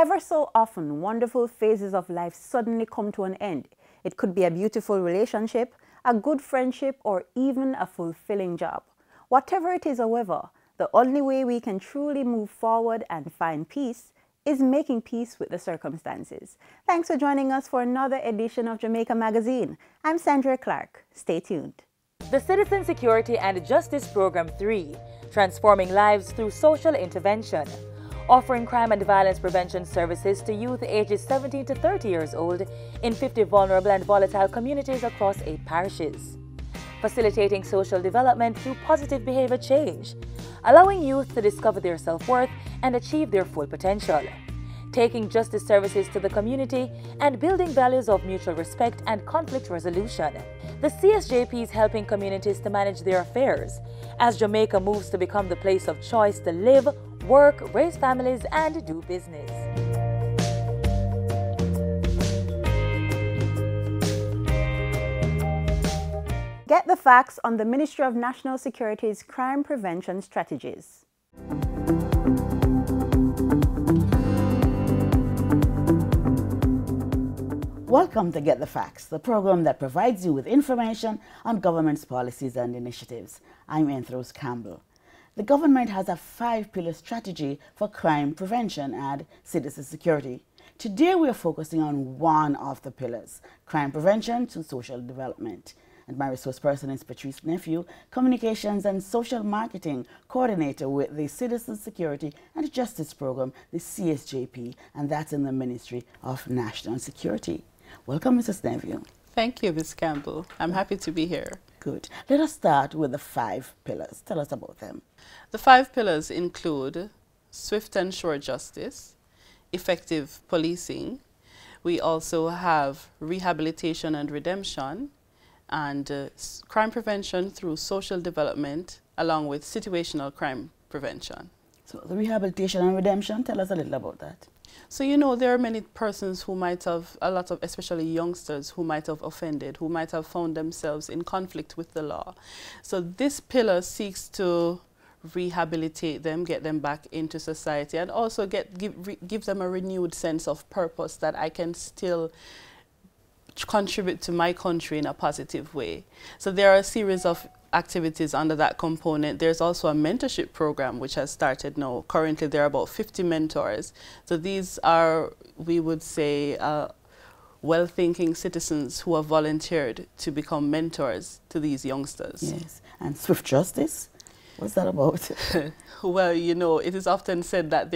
Ever so often, wonderful phases of life suddenly come to an end. It could be a beautiful relationship, a good friendship, or even a fulfilling job. Whatever it is, however, the only way we can truly move forward and find peace is making peace with the circumstances. Thanks for joining us for another edition of Jamaica Magazine. I'm Sandra Clark. Stay tuned. The Citizen Security and Justice Program 3, transforming lives through social intervention, offering crime and violence prevention services to youth ages 17 to 30 years old in 50 vulnerable and volatile communities across 8 parishes, facilitating social development through positive behavior change, allowing youth to discover their self-worth and achieve their full potential, taking justice services to the community and building values of mutual respect and conflict resolution. The CSJP is helping communities to manage their affairs as Jamaica moves to become the place of choice to live, work, raise families, and do business. Get the facts on the Ministry of National Security's crime prevention strategies. Welcome to Get the Facts, the program that provides you with information on government's policies and initiatives. I'm Anthros Campbell. The government has a 5-pillar strategy for crime prevention and citizen security. Today we are focusing on one of the pillars, crime prevention to social development. And my resource person is Patrice Nephew, Communications and Social Marketing Coordinator with the Citizen Security and Justice Program, the CSJP, and that's in the Ministry of National Security. Welcome, Mrs. Nephew. Thank you, Ms. Campbell. I'm happy to be here. Good. Let us start with the 5 pillars. Tell us about them. The 5 pillars include swift and sure justice, effective policing. We also have rehabilitation and redemption, and crime prevention through social development, along with situational crime prevention. So the rehabilitation and redemption, tell us a little about that. So, you know, there are many persons who might have, especially youngsters, who might have offended, who might have found themselves in conflict with the law. So this pillar seeks to rehabilitate them, get them back into society, and also give them a renewed sense of purpose that I can still contribute to my country in a positive way. So there are a series of activities under that component. There's also a mentorship program which has started now. Currently there are about 50 mentors. So these are, we would say, well-thinking citizens who have volunteered to become mentors to these youngsters. Yes, and swift justice, what's that about? Well, you know, it is often said that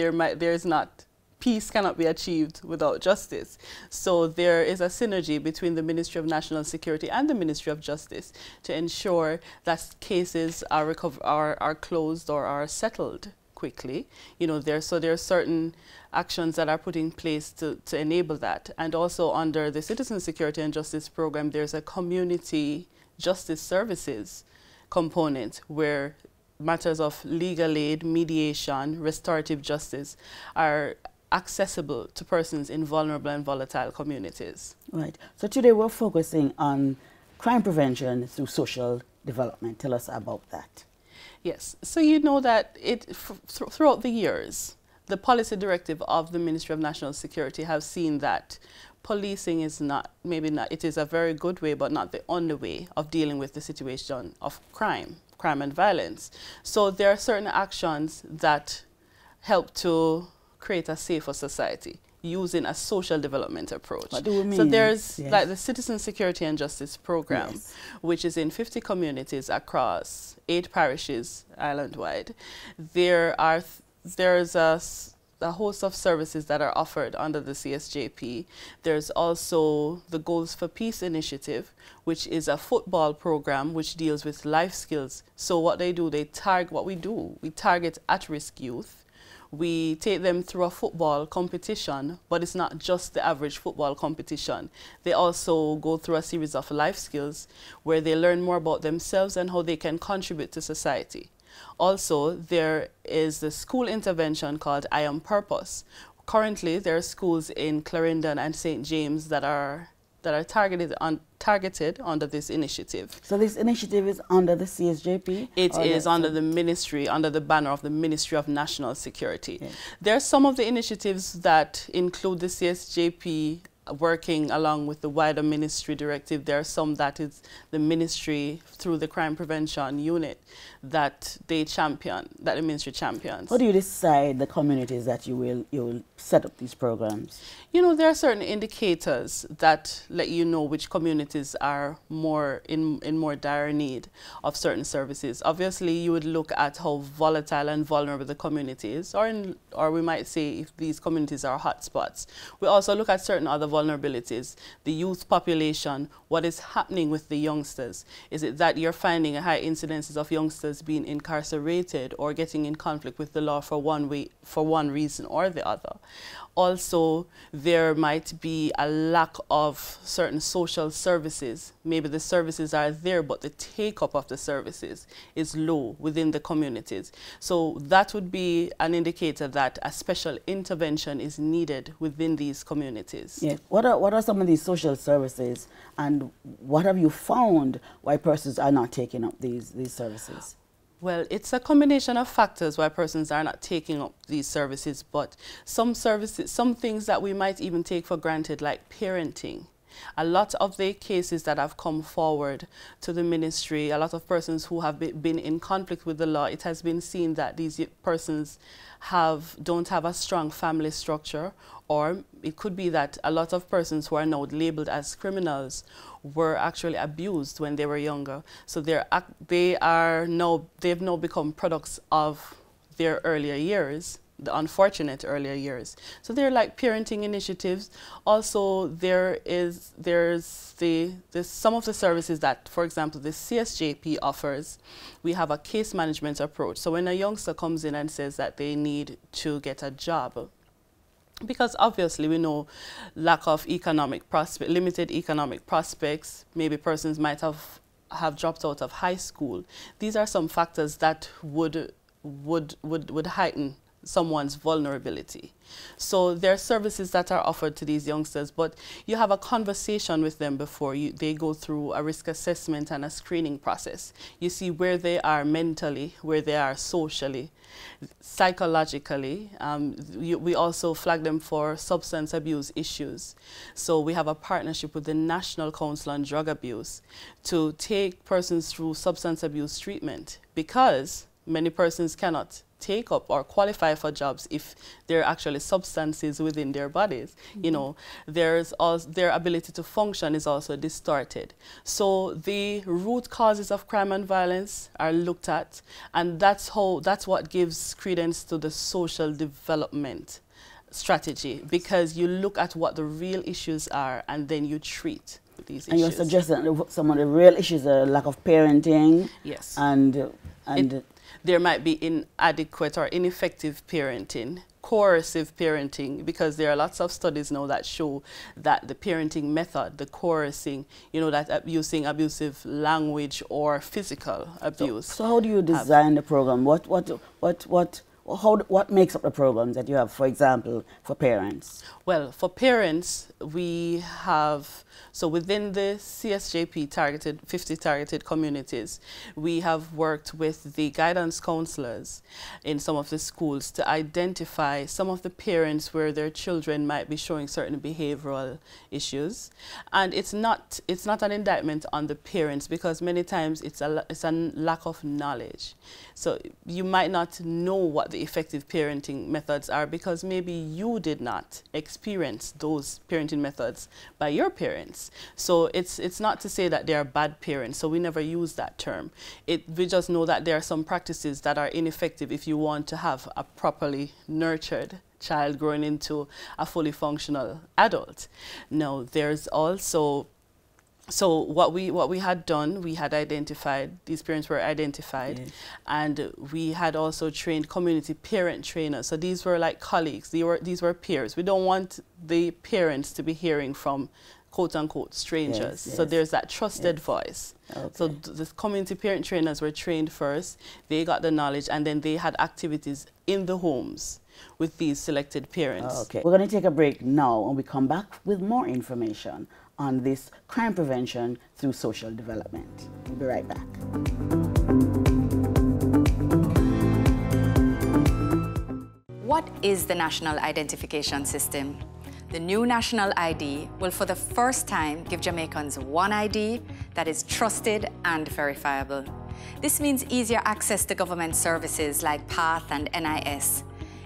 peace cannot be achieved without justice. So there is a synergy between the Ministry of National Security and the Ministry of Justice to ensure that cases are closed or are settled quickly. You know, there are certain actions that are put in place to enable that. And also under the Citizen Security and Justice Program, there's a community justice services component where matters of legal aid, mediation, restorative justice are accessible to persons in vulnerable and volatile communities. Right. So today we're focusing on crime prevention through social development. Tell us about that. Yes. So you know that throughout the years, the policy directive of the Ministry of National Security have seen that policing is it is a very good way, but not the only way of dealing with the situation of crime and violence. So there are certain actions that help to create a safer society using a social development approach. What do we mean? So there's like the Citizen Security and Justice Program, which is in 50 communities across 8 parishes island-wide. There's a host of services that are offered under the CSJP. There's also the Goals for Peace initiative, which is a football program which deals with life skills. So what they do, we target at-risk youth. We take them through a football competition, but it's not just the average football competition. They also go through a series of life skills where they learn more about themselves and how they can contribute to society. Also, there is the school intervention called I Am Purpose. Currently, there are schools in Clarendon and St. James that are that are targeted under this initiative. So this initiative is under the CSJP? It is under the ministry, under the banner of the Ministry of National Security. Yes. There are some of the initiatives that include the CSJP working along with the wider ministry directive. There are some that is the ministry through the crime prevention unit that they champion, that the ministry champions. How do you decide the communities that you will set up these programs? You know, there are certain indicators that let you know which communities are more in more dire need of certain services. Obviously, you would look at how volatile and vulnerable the community is, or we might say if these communities are hotspots. We also look at certain other vulnerabilities, the youth population, what is happening with the youngsters. Is it that you're finding a high incidences of youngsters being incarcerated or getting in conflict with the law for one reason or the other? Also, there might be a lack of certain social services. Maybe the services are there, but the take-up of the services is low within the communities. So that would be an indicator that a special intervention is needed within these communities. Yeah. What are some of these social services, and what have you found why persons are not taking up these services? Well, it's a combination of factors why persons are not taking up these services, but some services, some things that we might even take for granted, like parenting. A lot of the cases that have come forward to the ministry, a lot of persons who have been in conflict with the law, it has been seen that these persons don't have a strong family structure, or it could be that a lot of persons who are now labeled as criminals were actually abused when they were younger. So they've now become products of their earlier years, the unfortunate earlier years. So they're like parenting initiatives. Also, there's some of the services that, for example, the CSJP offers. We have a case management approach. So when a youngster comes in and says that they need to get a job, because obviously we know lack of limited economic prospects, maybe persons might have dropped out of high school. These are some factors that would heighten someone's vulnerability. So there are services that are offered to these youngsters, but you have a conversation with them before they go through a risk assessment and a screening process. You see where they are mentally, where they are socially, psychologically. We also flag them for substance abuse issues. So we have a partnership with the National Council on Drug Abuse to take persons through substance abuse treatment, because many persons cannot take up or qualify for jobs if there are actually substances within their bodies. Mm-hmm. You know, their ability to function is also distorted. So the root causes of crime and violence are looked at, and that's what gives credence to the social development strategy, because you look at what the real issues are and then you treat these issues. And you're suggesting that some of the real issues are lack of parenting. Yes. And there might be inadequate or ineffective parenting, coercive parenting, because there are lots of studies now that show that the parenting method, the coercing, you know, that using abusive language or physical abuse. So how do you design the program? What makes up the programs that you have, for example, for parents? Well, for parents, we have, so within the CSJP 50 targeted communities, we have worked with the guidance counselors in some of the schools to identify some of the parents where their children might be showing certain behavioral issues. And it's not an indictment on the parents, because many times it's a lack of knowledge. So you might not know what the effective parenting methods are, because maybe you did not experience those parenting methods by your parents. So it's not to say that they are bad parents, so we never use that term. We just know that there are some practices that are ineffective if you want to have a properly nurtured child growing into a fully functional adult. Now, there's also, so what we had done, we had identified, these parents were identified, yes. And we had also trained community parent trainers. So these were like colleagues, these were peers. We don't want the parents to be hearing from quote-unquote strangers. Yes, so there's that trusted voice. Okay. So the community parent trainers were trained first, they got the knowledge, and then they had activities in the homes with these selected parents. Okay, we're going to take a break now, and we come back with more information on this crime prevention through social development. We'll be right back. What is the National Identification System? The new National ID will for the first time give Jamaicans one ID that is trusted and verifiable. This means easier access to government services like PATH and NIS.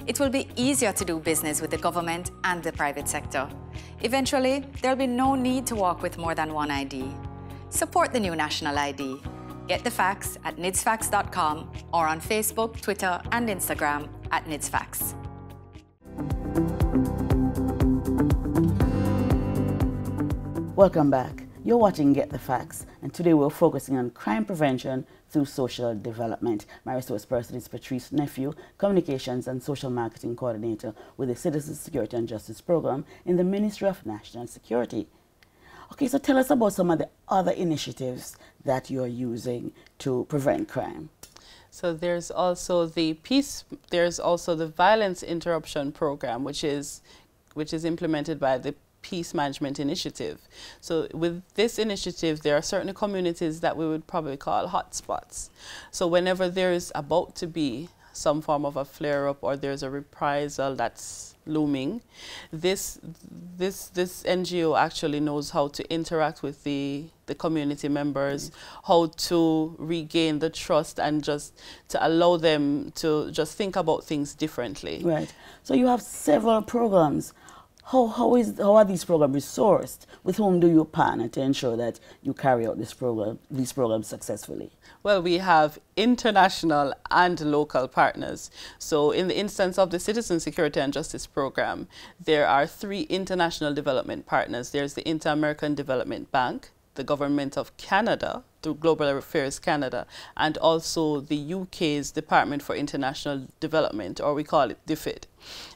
It will be easier to do business with the government and the private sector. Eventually, there will be no need to walk with more than one ID. Support the new National ID. Get the facts at nidsfacts.com or on Facebook, Twitter, and Instagram at nidsfacts. Welcome back. You're watching Get the Facts, and today we're focusing on crime prevention through social development. My resource person is Patrice Nephew, Communications and Social Marketing Coordinator with the Citizens Security and Justice Program in the Ministry of National Security. Okay, so tell us about some of the other initiatives that you're using to prevent crime. So there's also the Violence Interruption Program, which is implemented by the Peace Management Initiative. So with this initiative, there are certain communities that we would probably call hotspots. So whenever there is about to be some form of a flare-up or there's a reprisal that's looming, this NGO actually knows how to interact with the community members, how to regain the trust and just to allow them to just think about things differently. Right. So you have several programs. How are these programs resourced? With whom do you partner to ensure that you carry out these programs successfully? Well, we have international and local partners. So in the instance of the Citizen Security and Justice Program, there are 3 international development partners. There's the Inter-American Development Bank, the Government of Canada, through Global Affairs Canada, and also the UK's Department for International Development, or we call it DFID.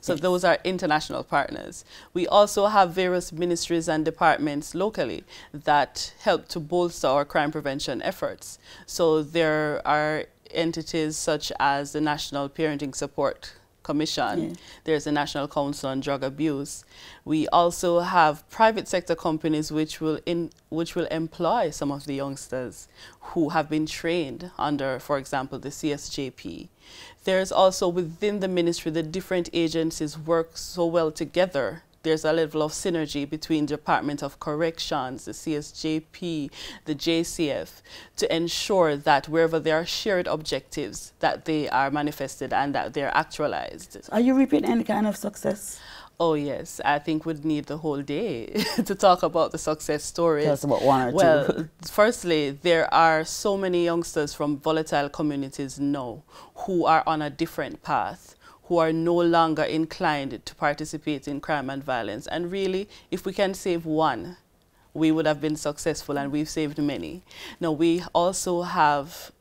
So yes, those are international partners. We also have various ministries and departments locally that help to bolster our crime prevention efforts. So there are entities such as the National Parenting Support Commission. Yeah. There's the National Council on Drug Abuse. We also have private sector companies which will employ some of the youngsters who have been trained under, for example, the CSJP. There's also within the ministry, the different agencies work so well together. There's a level of synergy between Department of Corrections, the CSJP, the JCF, to ensure that wherever there are shared objectives, that they are manifested and that they're actualized. Are you reaping any kind of success? Oh yes, I think we'd need the whole day to talk about the success stories. Tell us about one or two. Well, firstly, there are so many youngsters from volatile communities now who are on a different path, who are no longer inclined to participate in crime and violence. And really, if we can save one, we would have been successful, and we've saved many. Now, we also have,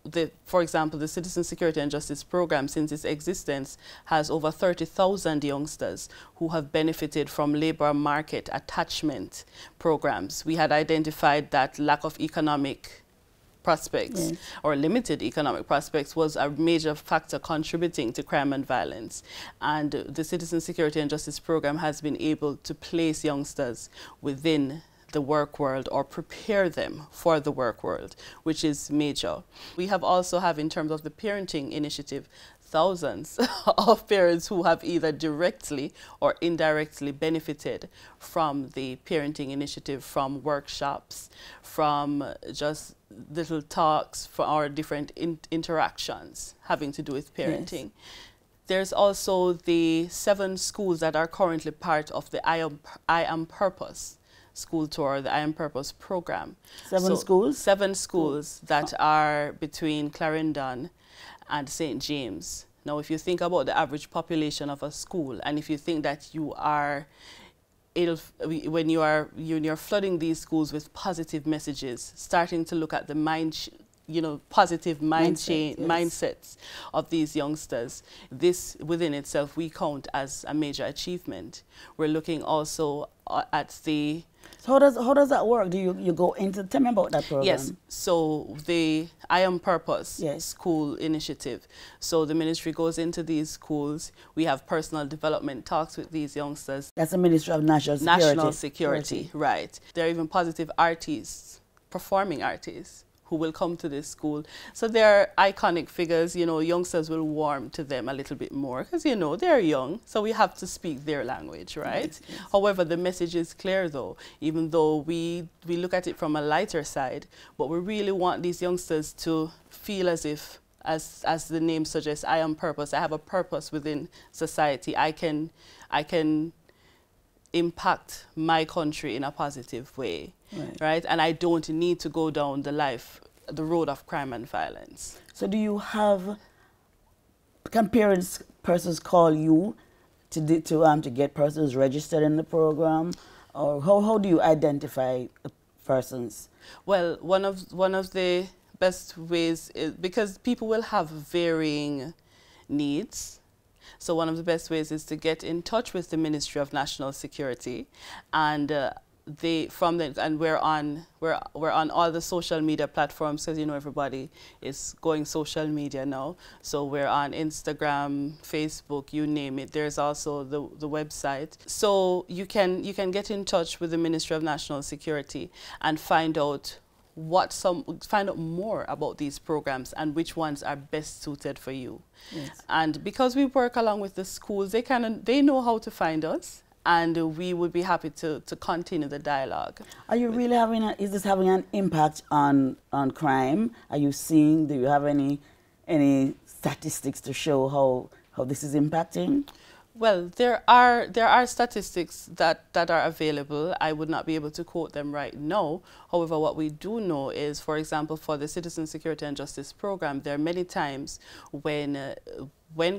for example, the Citizen Security and Justice Program, since its existence, has over 30,000 youngsters who have benefited from labor market attachment programs. We had identified that lack of economic prospects, yes, or limited economic prospects was a major factor contributing to crime and violence. And the Citizen Security and Justice Program has been able to place youngsters within the work world or prepare them for the work world, which is major. We have also in terms of the parenting initiative, thousands of parents who have either directly or indirectly benefited from the parenting initiative, from workshops, from just little talks, for our different interactions having to do with parenting. Yes. There's also the 7 schools that are currently part of the I Am Purpose school tour, the I Am Purpose program. 7 schools? 7 schools that are between Clarendon and St. James. Now, if you think about the average population of a school, and if you think that you are, when you're flooding these schools with positive messages, starting to look at the positive mindsets of these youngsters, this within itself we count as a major achievement. We're looking also at the So how does that work? Do you go into, tell me about that program? Yes, so the I Am Purpose Yes. school initiative. So the ministry goes into these schools. We have personal development talks with these youngsters. That's the Ministry of National Security. National Security, right. There are even positive artists, performing artists, who will come to this school. So they're iconic figures, you know, youngsters will warm to them a little bit more because, you know, they're young, so we have to speak their language, right? Yes, yes. However, the message is clear though, even though we look at it from a lighter side, but we really want these youngsters to feel as if, as the name suggests, I am purpose. I have a purpose within society. I can impact my country in a positive way, right? And I don't need to go down the road of crime and violence. So do you have, can persons call you to get persons registered in the program? Or how do you identify the persons? Well, one of the best ways is, because people will have varying needs, so one of the best ways is to get in touch with the Ministry of National Security, and we're on all the social media platforms, because you know everybody is going social media now. So we're on Instagram, Facebook, you name it. There's also the website. So you can get in touch with the Ministry of National Security and find out more about these programs and which ones are best suited for you. Yes. And because we work along with the schools, they know how to find us, and we would be happy to continue the dialogue. Are you really is this having an impact on crime? Are you seeing, do you have any statistics to show how this is impacting? Well, there are statistics that are available. I would not be able to quote them right now. However, what we do know is, for example, for the Citizen Security and Justice Program, there are many times when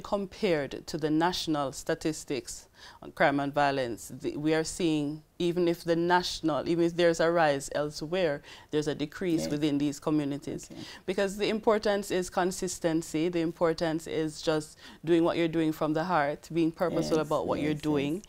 compared to the national statistics on crime and violence, we are seeing, even if there's a rise elsewhere, there's a decrease within these communities. Okay. Because the importance is consistency, the importance is just doing what you're doing from the heart, being purposeful about what you're doing,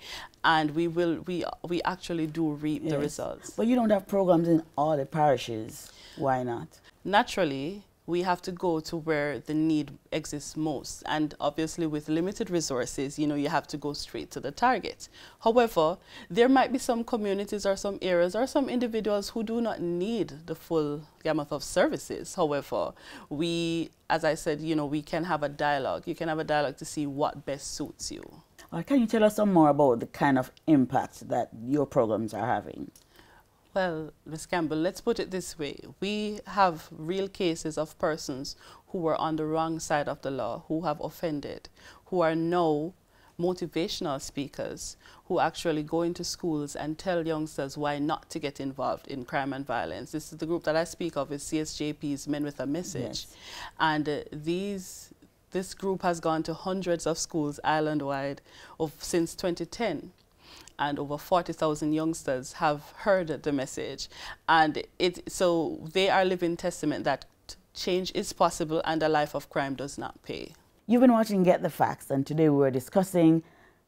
and we actually do reap the results. But you don't have programs in all the parishes. Why not? Naturally, we have to go to where the need exists most. And obviously with limited resources, you know, you have to go straight to the target. However, there might be some communities or some areas or some individuals who do not need the full gamut of services. However, as I said, you know, we can have a dialogue. You can have a dialogue to see what best suits you. Can you tell us some more about the kind of impact that your programs are having? Well, Ms. Campbell, let's put it this way. We have real cases of persons who were on the wrong side of the law, who have offended, who are now motivational speakers, who actually go into schools and tell youngsters why not to get involved in crime and violence. This is the group that I speak of, is CSJP's Men with a Message. Yes. And this group has gone to hundreds of schools island-wide since 2010. And over 40,000 youngsters have heard the message. And so they are living testament that change is possible and a life of crime does not pay. You've been watching Get the Facts, and today we're discussing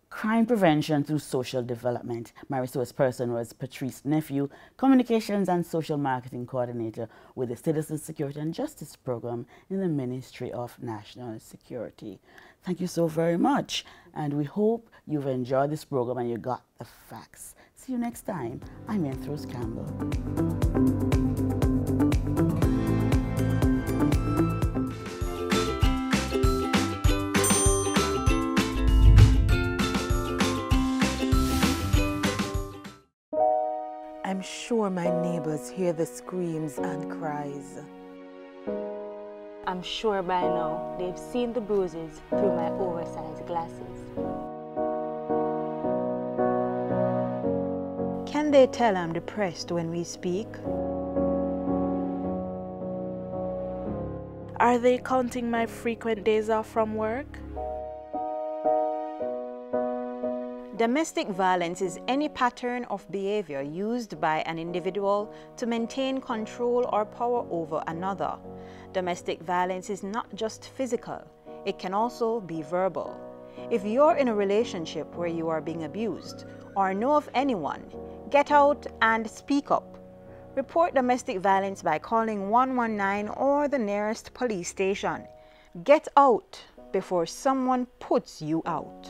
crime prevention through social development. My resource person was Patrice Nephew, Communications and Social Marketing Coordinator with the Citizen Security and Justice Program in the Ministry of National Security. Thank you so very much, and we hope you've enjoyed this program and you got the facts. See you next time. I'm Rose Campbell. I'm sure my neighbors hear the screams and cries. I'm sure by now they've seen the bruises through my oversized glasses. Can they tell I'm depressed when we speak? Are they counting my frequent days off from work? Domestic violence is any pattern of behavior used by an individual to maintain control or power over another. Domestic violence is not just physical, it can also be verbal. If you're in a relationship where you are being abused or know of anyone, Get out and speak up. Report domestic violence by calling 119 or the nearest police station. Get out before someone puts you out.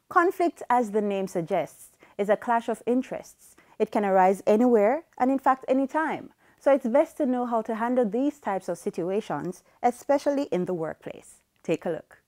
Conflict, as the name suggests, is a clash of interests. It can arise anywhere and in fact anytime. So it's best to know how to handle these types of situations, especially in the workplace. Take a look.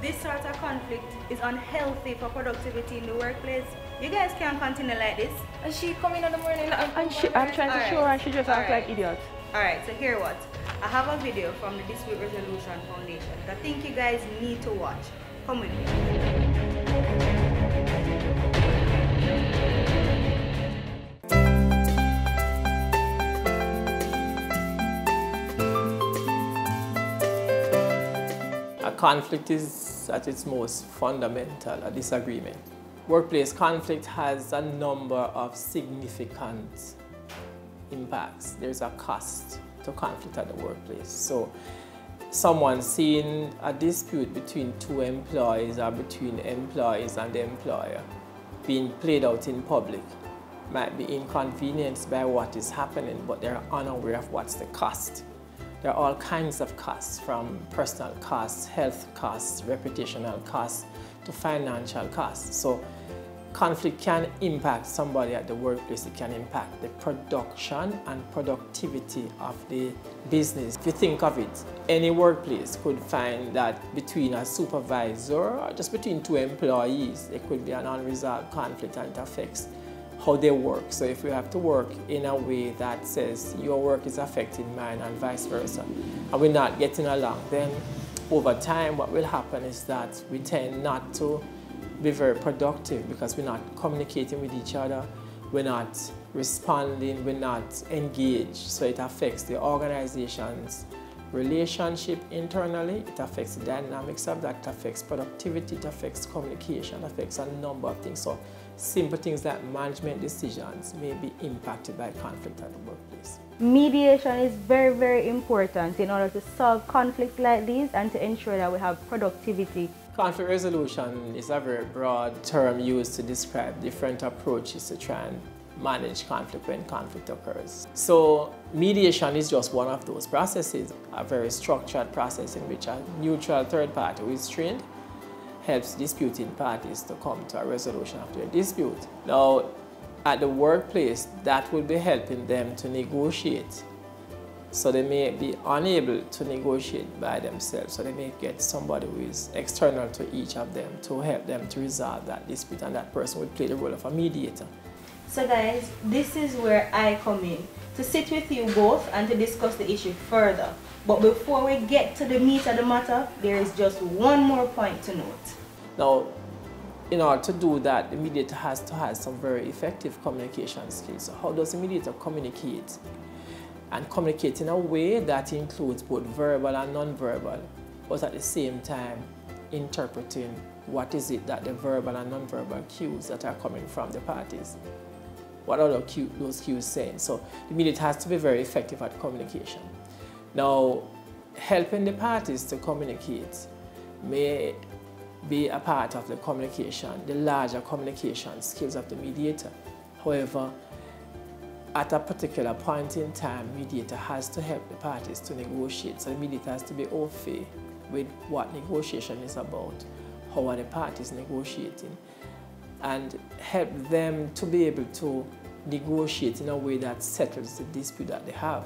This sort of conflict is unhealthy for productivity in the workplace. You guys can't continue like this. And she come in the morning And I'm trying to show her, she just act like idiot. Alright, so here what? I have a video from the Dispute Resolution Foundation that I think you guys need to watch. Come with me. A conflict is at its most fundamental a disagreement. Workplace conflict has a number of significant impacts. There's a cost to conflict at the workplace. So someone seeing a dispute between two employees or between employees and the employer being played out in public might be inconvenienced by what is happening, but they're unaware of what's the cost. There are all kinds of costs, from personal costs, health costs, reputational costs, to financial costs. So conflict can impact somebody at the workplace. It can impact the production and productivity of the business. If you think of it, any workplace could find that between a supervisor or just between two employees, there could be an unresolved conflict and it affects how they work. So if we have to work in a way that says your work is affecting mine and vice versa, and we're not getting along, then over time what will happen is that we tend not to be very productive because we're not communicating with each other, we're not responding, we're not engaged. So it affects the organization's relationship internally, it affects the dynamics of that, it affects productivity, it affects communication, it affects a number of things. So simple things like management decisions may be impacted by conflict at the workplace. Mediation is very, very important in order to solve conflicts like these and to ensure that we have productivity. Conflict resolution is a very broad term used to describe different approaches to try and manage conflict when conflict occurs. So mediation is just one of those processes, a very structured process in which a neutral third party who is trained helps disputing parties to come to a resolution of their dispute. Now, at the workplace, that will be helping them to negotiate. So they may be unable to negotiate by themselves, so they may get somebody who is external to each of them to help them to resolve that dispute, and that person will play the role of a mediator. So guys, this is where I come in, to sit with you both and to discuss the issue further. But before we get to the meat of the matter, there is just one more point to note. Now, in order to do that, the mediator has to have some very effective communication skills. So how does the mediator communicate? And communicate in a way that includes both verbal and non-verbal, but at the same time interpreting what is it that the verbal and non-verbal cues that are coming from the parties. What are those cues saying? So the mediator has to be very effective at communication. Now, helping the parties to communicate may be a part of the communication, the larger communication skills of the mediator. However, at a particular point in time, mediator has to help the parties to negotiate. So the mediator has to be au fait with what negotiation is about, how are the parties negotiating, and help them to be able to negotiate in a way that settles the dispute that they have.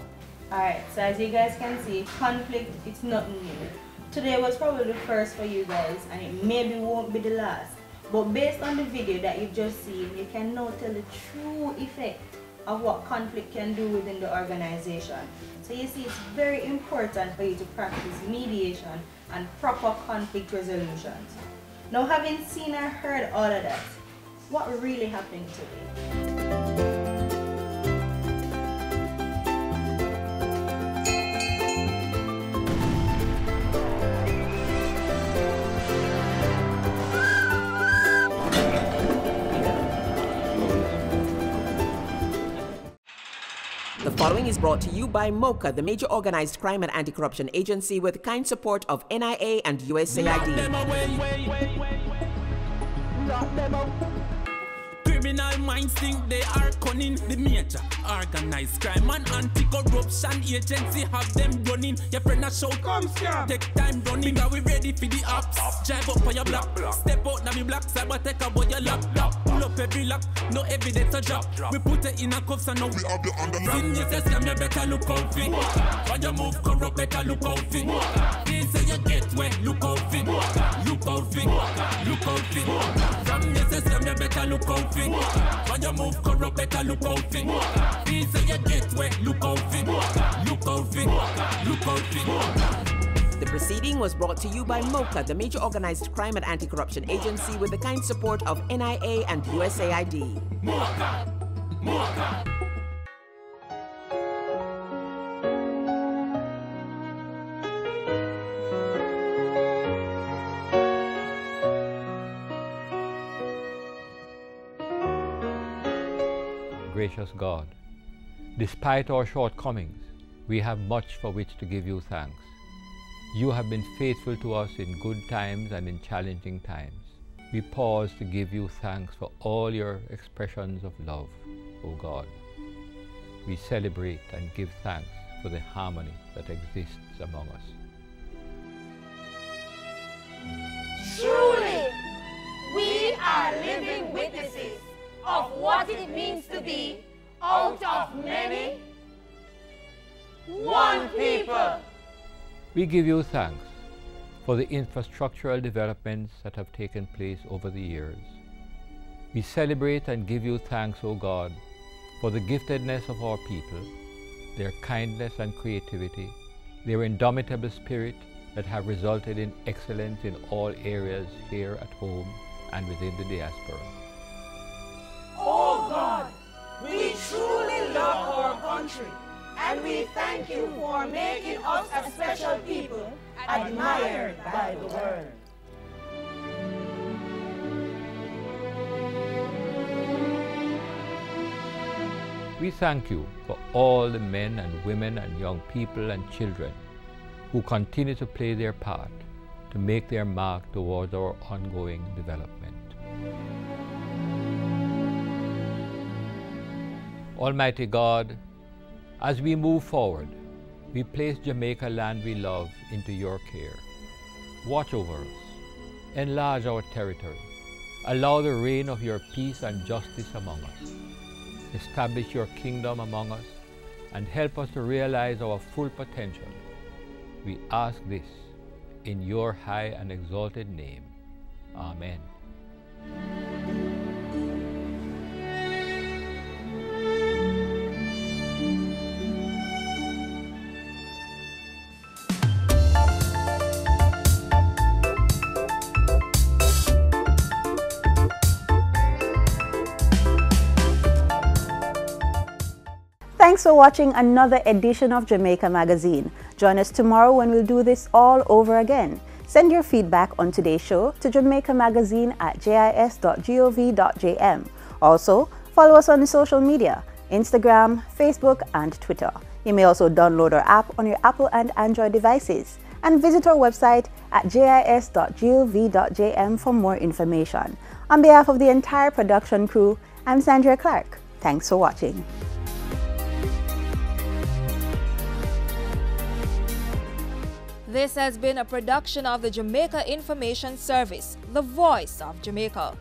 Alright, so as you guys can see, conflict, it's nothing new. Today was probably the first for you guys, and it maybe won't be the last. But based on the video that you've just seen, you can now tell the true effect of what conflict can do within the organization. So you see, it's very important for you to practice mediation and proper conflict resolutions. Now, having seen or heard all of that, what really happened today. The following is brought to you by MOCA, the major organized crime and anti-corruption agency with kind support of NIA and USAID. Criminal minds think they are cunning. The major organized crime and anti-corruption agency have them running. Your friend a shout, come scam. Take time running, are we ready for the ops? Drive up on your block, step out now me block, cyber take about your laptop. Pull up every lock, no evidence a drop. We put it in a cuffs and now we have the underground. Sin you say scam, you better look out for. When you move corrupt, better look out for. Please say you get wet, look out for. Look out for, look out for. From you say scam, you better look out for. When you move corrupt, better look out for. Please say you get wet, look out for. Look out for, look out for. The proceeding was brought to you by MOCA, the major organized crime and anti-corruption agency with the kind support of NIA and USAID. MOCA, MOCA. Gracious God, despite our shortcomings, we have much for which to give you thanks. You have been faithful to us in good times and in challenging times. We pause to give you thanks for all your expressions of love, O God. We celebrate and give thanks for the harmony that exists among us. Truly, we are living witnesses of what it means to be out of many, one people. We give you thanks for the infrastructural developments that have taken place over the years. We celebrate and give you thanks, O God, for the giftedness of our people, their kindness and creativity, their indomitable spirit that have resulted in excellence in all areas here at home and within the diaspora. Oh God, we truly love our country, and we thank you for making us a special people admired by the world. We thank you for all the men and women and young people and children who continue to play their part to make their mark towards our ongoing development. Almighty God, as we move forward, we place Jamaica land we love into your care. Watch over us, enlarge our territory, allow the reign of your peace and justice among us. Establish your kingdom among us and help us to realize our full potential. We ask this in your high and exalted name. Amen. Thanks for watching another edition of Jamaica Magazine. Join us tomorrow when we'll do this all over again. Send your feedback on today's show to jamaicamagazine@jis.gov.jm. Also, follow us on social media, Instagram, Facebook, and Twitter. You may also download our app on your Apple and Android devices and visit our website at jis.gov.jm for more information. On behalf of the entire production crew, I'm Sandra Clark. Thanks for watching. This has been a production of the Jamaica Information Service, the voice of Jamaica.